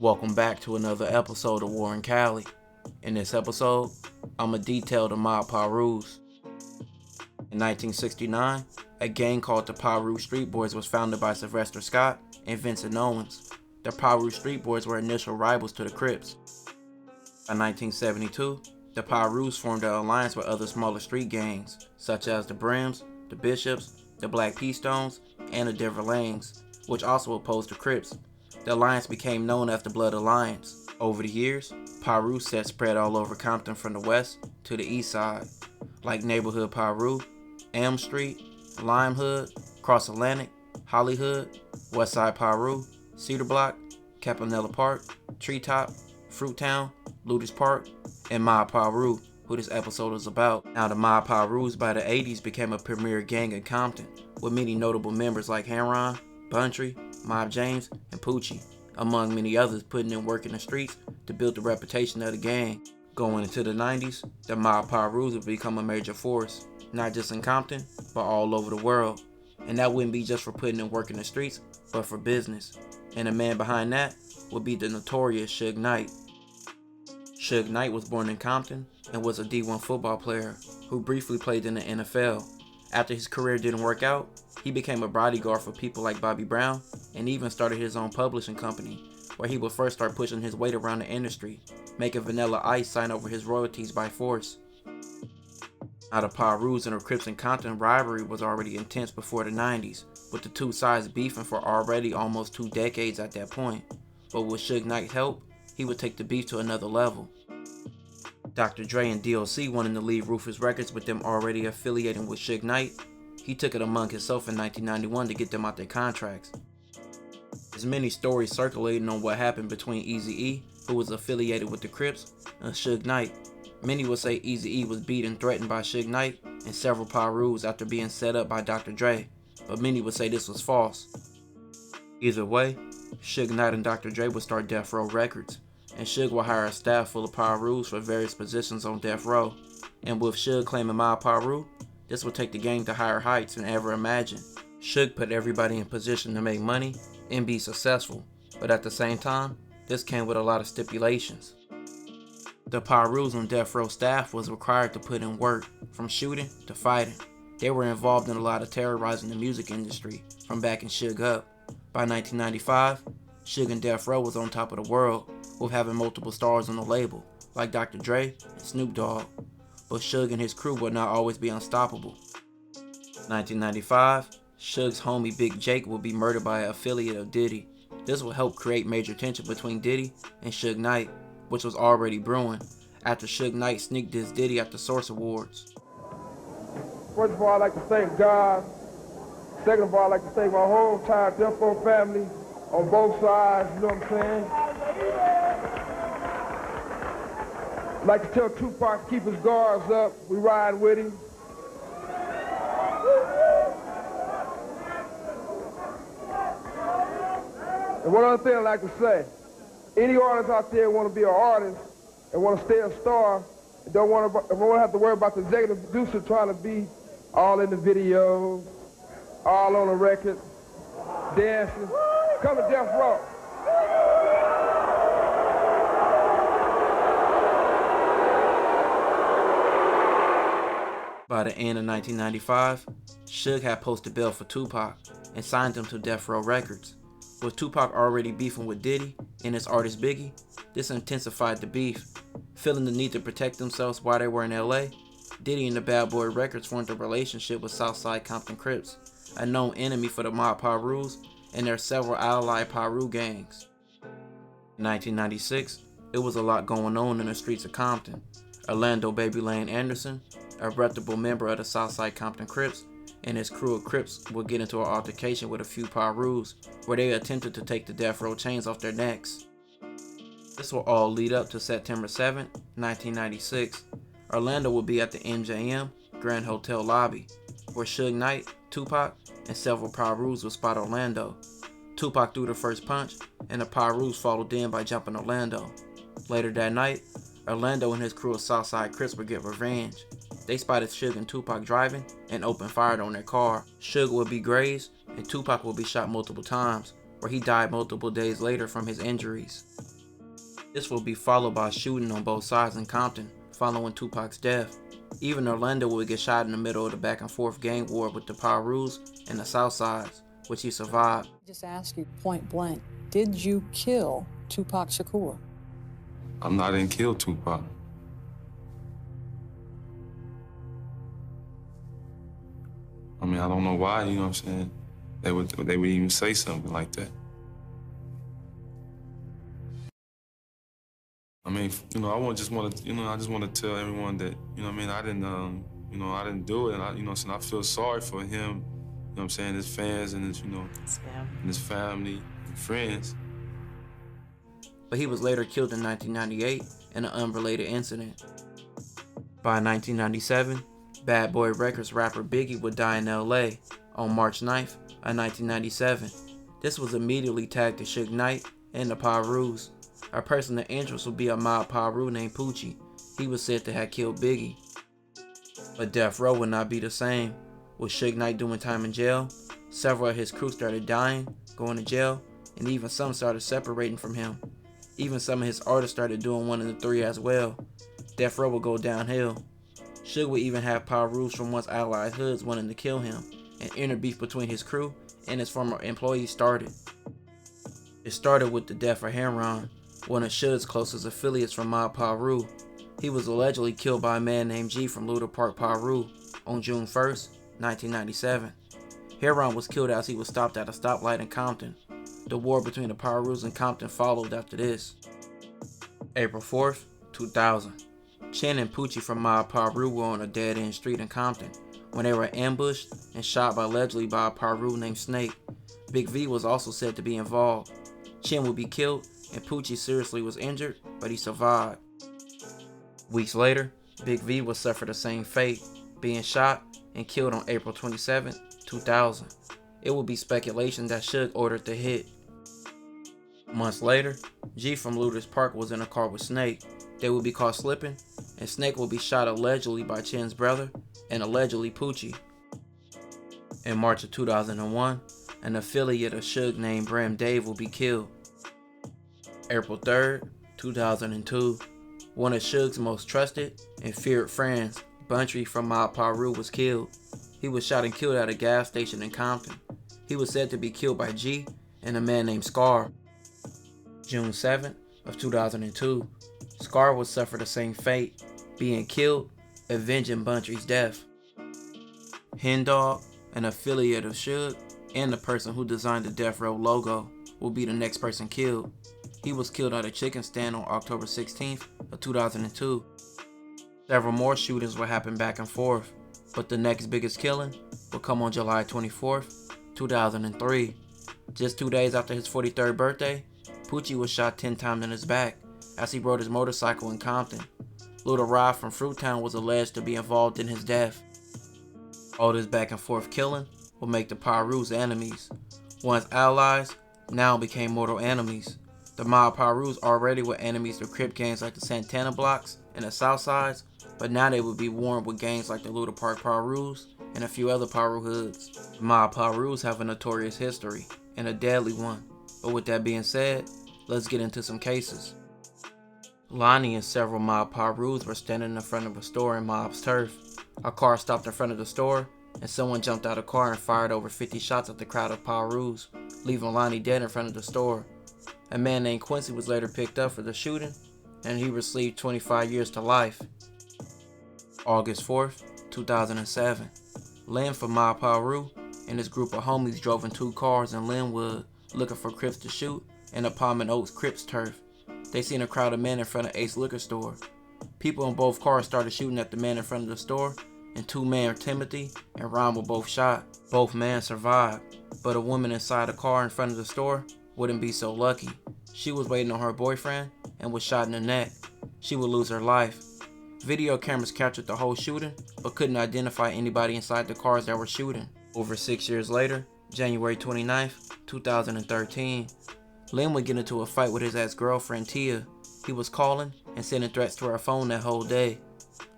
Welcome back to another episode of War in Cali. In this episode, I'ma detail the mob Pirus. In 1969, a gang called the Piru Street Boys was founded by Sylvester Scott and Vincent Owens. The Piru Street Boys were initial rivals to the Crips. By 1972, the Pirus formed an alliance with other smaller street gangs, such as the Brims, the Bishops, the Black P Stones, and the Denver Lanes, which also opposed the Crips. The alliance became known as the Blood Alliance. Over the years, Piru sets spread all over Compton from the west to the east side, like Neighborhood Piru, Elm Street, Lime Hood, Cross Atlantic, Hollywood, Westside Piru, Cedar Block, Campanella Park, Treetop, Fruittown, Ludus Park, and Mob Piru, who this episode is about. Now the Mob Pirus by the 80s became a premier gang in Compton, with many notable members like Heron, Buntry, Mob James, and Poochie, among many others putting in work in the streets to build the reputation of the gang. Going into the 90s, the Mob Pirus would become a major force, not just in Compton, but all over the world. And that wouldn't be just for putting in work in the streets, but for business. And the man behind that would be the notorious Suge Knight. Suge Knight was born in Compton and was a D1 football player who briefly played in the NFL. After his career didn't work out, he became a bodyguard for people like Bobby Brown and even started his own publishing company, where he would first start pushing his weight around the industry, making Vanilla Ice sign over his royalties by force. Now the Pirus and the Crips and Compton rivalry was already intense before the 90s, with the two sides beefing for already almost 2 decades at that point. But with Suge Knight's help, he would take the beef to another level. Dr. Dre and DLC wanted to leave Rufus Records with them already affiliating with Suge Knight. He took it among himself in 1991 to get them out their contracts. There's many stories circulating on what happened between Eazy-E, who was affiliated with the Crips, and Suge Knight. Many would say Eazy-E was beat and threatened by Suge Knight and several Pirus after being set up by Dr. Dre, but many would say this was false. Either way, Suge Knight and Dr. Dre would start Death Row Records, and Suge would hire a staff full of Pirus for various positions on Death Row. And with Suge claiming Mob Piru, this would take the gang to higher heights than ever imagined. Suge put everybody in position to make money and be successful, but at the same time, this came with a lot of stipulations. The Pirus on Death Row staff was required to put in work, from shooting to fighting. They were involved in a lot of terrorizing the music industry, from backing Suge up. By 1995, Suge and Death Row was on top of the world, with having multiple stars on the label, like Dr. Dre and Snoop Dogg. But Suge and his crew would not always be unstoppable. 1995, Suge's homie Big Jake would be murdered by an affiliate of Diddy. This would help create major tension between Diddy and Suge Knight, which was already brewing, after Suge Knight sneak dissed Diddy at the Source Awards. First of all, I'd like to thank God. Second of all, I'd like to thank my whole entire Death Row family on both sides, you know what I'm saying? I'd like to tell Tupac to keep his guards up. We ride with him. And one other thing I'd like to say, any artist out there want to be an artist and want to stay a star, and don't want to have to worry about the executive producer trying to be all in the videos, all on the record, dancing. Come to Death Row. By the end of 1995, Suge had posted bail for Tupac and signed him to Death Row Records. With Tupac already beefing with Diddy and his artist Biggie, this intensified the beef. Feeling the need to protect themselves while they were in LA, Diddy and the Bad Boy Records formed a relationship with Southside Compton Crips, a known enemy for the Mob Pirus and their several allied Piru gangs. In 1996, it was a lot going on in the streets of Compton. Orlando Baby Lane Anderson, a reputable member of the Southside Compton Crips, and his crew of Crips would get into an altercation with a few Pirus, where they attempted to take the Death Row chains off their necks. This will all lead up to September 7, 1996. Orlando will be at the MJM Grand Hotel lobby, where Suge Knight, Tupac, and several Pirus will spot Orlando. Tupac threw the first punch, and the Pirus followed in by jumping Orlando. Later that night, Orlando and his crew of Southside Crips would get revenge. They spotted Suge and Tupac driving and opened fire on their car. Suge would be grazed and Tupac would be shot multiple times, where he died multiple days later from his injuries. This will be followed by shooting on both sides in Compton following Tupac's death. Even Orlando would get shot in the middle of the back and forth gang war with the Pirus and the South Sides, which he survived. Just ask you point blank, did you kill Tupac Shakur? I didn't kill Tupac. I mean, I don't know why, you know what I'm saying? They would even say something like that. I mean, you know, I just want to tell everyone that, you know what I mean, I didn't do it, and you know, so I feel sorry for him, you know what I'm saying, his fans and his, and his family and friends. But he was later killed in 1998 in an unrelated incident. By 1997, Bad Boy Records rapper Biggie would die in LA on March 9th of 1997. This was immediately tagged to Suge Knight and the Pirus. A person of interest would be a mob Piru named Poochie. He was said to have killed Biggie. But death row would not be the same. With Suge Knight doing time in jail, several of his crew started dying, going to jail, and even some started separating from him. Even some of his artists started doing one of the three as well. Death row would go downhill. Suge would even have Pirus from once allied hoods wanting to kill him, and inner beef between his crew and his former employees started. It started with the death of Heron, one of Suge's closest affiliates from Mob Piru. He was allegedly killed by a man named G from Luda Park, Piru on June 1st, 1997. Heron was killed as he was stopped at a stoplight in Compton. The war between the Pirus and Compton followed after this. April 4th, 2000. Chin and Poochie from Mob Piru were on a dead-end street in Compton when they were ambushed and shot allegedly by a Piru named Snake. Big V was also said to be involved. Chin would be killed and Poochie seriously was injured, but he survived. Weeks later, Big V would suffer the same fate, being shot and killed on April 27, 2000. It would be speculation that Suge ordered the hit. Months later, G from Luda's Park was in a car with Snake. They would be caught slipping, and Snake would be shot allegedly by Chin's brother and allegedly Poochie. In March of 2001, an affiliate of Suge named Bram Dave will be killed. April 3rd, 2002, one of Suge's most trusted and feared friends, Buntry from Mob Piru, was killed. He was shot and killed at a gas station in Compton. He was said to be killed by G and a man named Scar. June 7th of 2002, Scar would suffer the same fate, being killed, avenging Buntry's death. Hen Dog, an affiliate of Suge, and the person who designed the Death Row logo, will be the next person killed. He was killed at a chicken stand on October 16th of 2002. Several more shootings will happen back and forth, but the next biggest killing will come on July 24th, 2003. Just 2 days after his 43rd birthday, Poochie was shot 10 times in his back as he rode his motorcycle in Compton. Luda Rod from Fruittown was alleged to be involved in his death. All this back and forth killing will make the Pirus enemies. Once allies, now became mortal enemies. The Mob Pirus already were enemies to Crip gangs like the Santana Blocks and the South Sides, but now they would be warned with gangs like the Luda Park Pirus and a few other Piru hoods. The Mob Pirus have a notorious history, and a deadly one. But with that being said, let's get into some cases. Lonnie and several Mob Pirus were standing in front of a store in Mob's turf. A car stopped in front of the store, and someone jumped out of the car and fired over 50 shots at the crowd of Pirus, leaving Lonnie dead in front of the store. A man named Quincy was later picked up for the shooting, and he received 25 years to life. August 4th, 2007. Lynn from Mob Piru and his group of homies drove in 2 cars in Linwood looking for Crips to shoot in a Palm and Oaks Crips turf. They seen a crowd of men in front of Ace Liquor Store. People in both cars started shooting at the man in front of the store, and 2 men, Timothy and Ron, were both shot. Both men survived, but a woman inside the car in front of the store wouldn't be so lucky. She was waiting on her boyfriend and was shot in the neck. She would lose her life. Video cameras captured the whole shooting, but couldn't identify anybody inside the cars that were shooting. Over 6 years later, January 29th, 2013, Lynn would get into a fight with his ex-girlfriend Tia. He was calling and sending threats to her phone that whole day.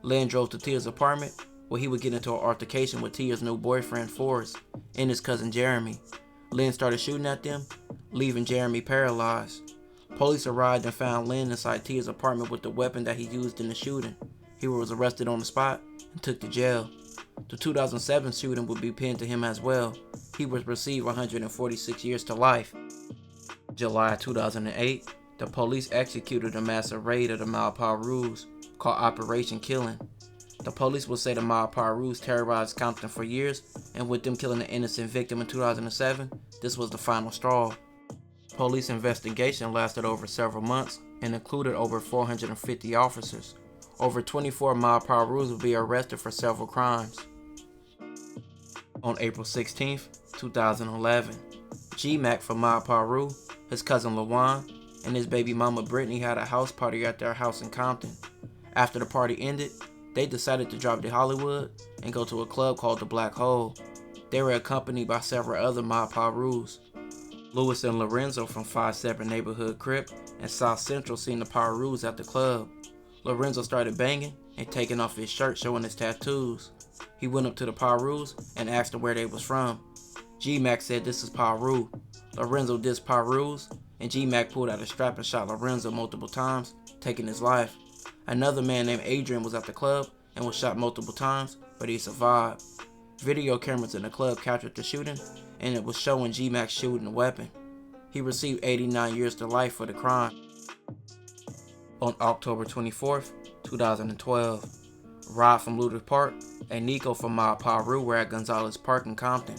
Lynn drove to Tia's apartment, where he would get into an altercation with Tia's new boyfriend Forrest and his cousin Jeremy. Lynn started shooting at them, leaving Jeremy paralyzed. Police arrived and found Lynn inside Tia's apartment with the weapon that he used in the shooting. He was arrested on the spot and took to jail. The 2007 shooting would be pinned to him as well. He would receive 146 years to life. July 2008, the police executed a massive raid of the mob Pirus called Operation Killing. The police would say the mob Pirus terrorized Compton for years, and with them killing an innocent victim in 2007, this was the final straw. Police investigation lasted over several months and included over 450 officers. Over 24 mob Pirus would be arrested for several crimes. On April 16, 2011, G-Mac from mob Piru, his cousin LaJuan, and his baby mama Brittany had a house party at their house in Compton. After the party ended, they decided to drive to Hollywood and go to a club called the Black Hole. They were accompanied by several other mob Pirus. Louis and Lorenzo from 5 separate neighborhood Crips and South Central seen the Pirus at the club. Lorenzo started banging and taking off his shirt showing his tattoos. He went up to the Pirus and asked them where they was from. G-Mac said this is Piru. Lorenzo dissed Pirus, and G-Mac pulled out a strap and shot Lorenzo multiple times, taking his life. Another man named Adrian was at the club and was shot multiple times, but he survived. Video cameras in the club captured the shooting, and it was showing G-Mac shooting the weapon. He received 89 years to life for the crime. On October 24th, 2012, Rob from Luther Park and Nico from Mob Piru were at Gonzalez Park in Compton.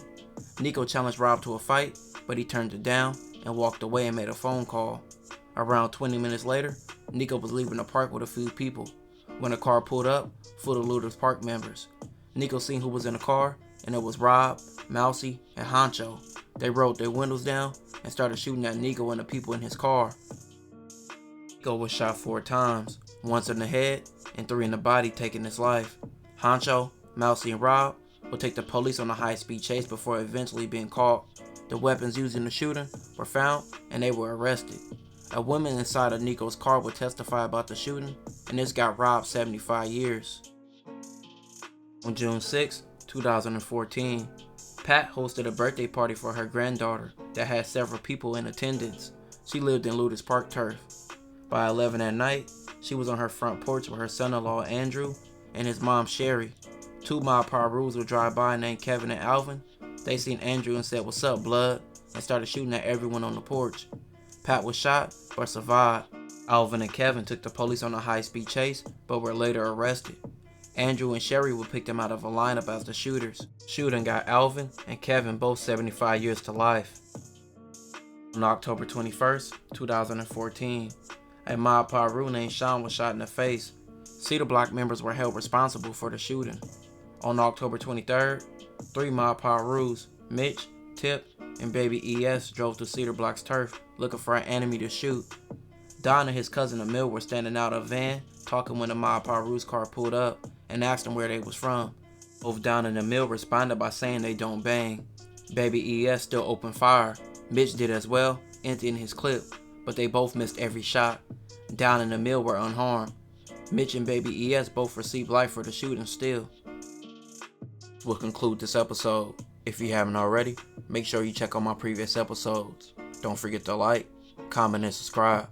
Nico challenged Rob to a fight, but he turned it down and walked away and made a phone call. Around 20 minutes later, Nico was leaving the park with a few people when a car pulled up full of Luther Park members. Nico seen who was in the car, and it was Rob, Mousy, and Honcho. They rolled their windows down and started shooting at Nico and the people in his car. Nico was shot 4 times, once in the head and 3 in the body, taking his life. Honcho, Mousy, and Rob would take the police on a high-speed chase before eventually being caught. The weapons used in the shooting were found and they were arrested. A woman inside of Nico's car would testify about the shooting, and this got Rob 75 years. On June 6, 2014, Pat hosted a birthday party for her granddaughter that had several people in attendance. She lived in Luther's Park turf. By 11 at night, she was on her front porch with her son-in-law Andrew and his mom Sherry. 2 mob Pirus would drive by named Kevin and Alvin. They seen Andrew and said, "What's up, blood?" and started shooting at everyone on the porch. Pat was shot but survived. Alvin and Kevin took the police on a high-speed chase but were later arrested. Andrew and Sherry would pick them out of a lineup as the shooters. Shooting got Alvin and Kevin both 75 years to life. On October 21st, 2014, a mob Piru named Sean was shot in the face. Cedar Block members were held responsible for the shooting. On October 23rd, 3 mob Pirus, Mitch, Tip, and baby ES drove to Cedar Block's turf looking for an enemy to shoot. Don and his cousin Emil were standing out of a van talking when the mob Pirus car pulled up and asked them where they was from. Both Don and Emil responded by saying they don't bang. Baby ES still opened fire. Mitch did as well, emptying his clip, but they both missed every shot. Don and Emil were unharmed. Mitch and baby ES both received life for the shooting still. We'll conclude this episode. If you haven't already, make sure you check out my previous episodes. Don't forget to like, comment, and subscribe.